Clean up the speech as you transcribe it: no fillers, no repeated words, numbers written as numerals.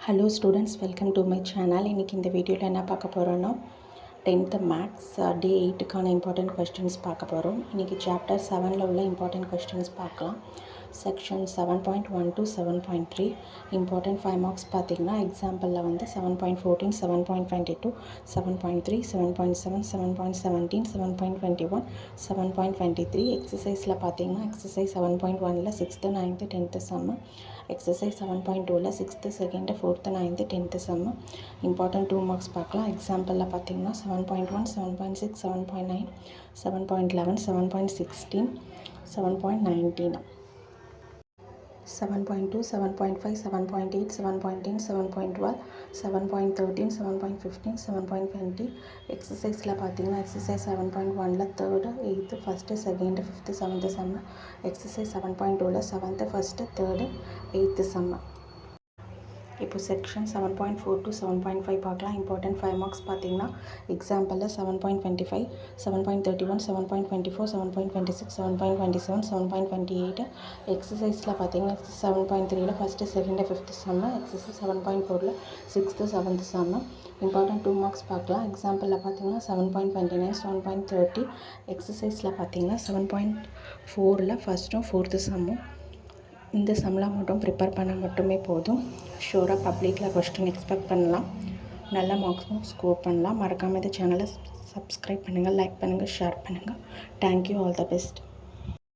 Hello students, welcome to my channel. இன்றைக்கி இந்த வீடியோவில் என்ன பார்க்க போகிறோன்னா 10th மேக்ஸ் டே 8க்கான இம்பார்ட்டன்ட் கொஸ்டின்ஸ் பார்க்க போகிறோம். இன்றைக்கி சாப்டர் 7ல் உள்ள இம்பார்ட்டன்ட் கொஸ்டின்ஸ் பார்க்கலாம். செக்ஷன் 7.1 to 7.3 இம்பார்ட்டன்ட் 5 மார்க்ஸ் பார்த்திங்கன்னா எக்ஸாம்பிளில் வந்து 7.14, 7.22, 7.3, 7.7, 7.17, 7.21, 7.23. எக்ஸசைஸில் பார்த்திங்கன்னா எக்ஸசைஸ் 7.1ல் 6th, 9th, 10th சம்மு, எக்ஸசைஸ் 7.2ல் 6th, 2nd, 4th, 9th, 10th சம்மு. இம்பார்ட்டன்ட் 2 மார்க்ஸ் பார்க்கலாம். எக்ஸாம்பிளில் பார்த்திங்கன்னா 7.1, 7.6, 7.9, 7.11, 7.16, 7.19, 7.2, 7.5, 7.8, 7.10, 7.12, 7.13, 7.15, 7.20. எக்ஸசைஸில் பார்த்தீங்கன்னா exercise 7.1ல் 3rd, 8th, 1st, 2nd, 5th, 7th சம்மு, exercise 7.2ல் 7th, 1st, 3rd, 8th சம்மு. இப்போ செக்ஷன் 7.4 to 7.5 பார்க்கலாம். இம்பார்ட்டன்ட் 5 மார்க்ஸ் பார்த்தீங்கன்னா எக்ஸாம்பிளில் 7.25, 7.31, 7.24, 7.26, 7.27, 7.28. எக்ஸசைஸில் பார்த்தீங்கன்னா 7.3ல் 1st, 2nd, 5th சம்மு, எக்ஸசைஸ் 7.4ல் 6th, 7th சம்மு. இம்பார்ட்டன்ட் 2 மார்க்ஸ் பார்க்கலாம். எக்ஸாம்பிளில் பார்த்தீங்கன்னா 7.29, 7.30. எக்ஸசைஸில் பார்த்தீங்கன்னா 7.4ல் 1st, 4th சம்மு. இந்த சம்லாம் மட்டும் ப்ரிப்பேர் பண்ண மட்டுமே போதும். ஷூராக பப்ளிக்கில் கொஸ்டின் எக்ஸ்பெக்ட் பண்ணலாம். நல்ல மார்க்ஸும் ஸ்கோர் பண்ணலாம். மறக்காமல் இந்த சேனலை சப்ஸ்கிரைப் பண்ணுங்கள், லைக் பண்ணுங்கள், ஷேர் பண்ணுங்கள். Thank you, all the best.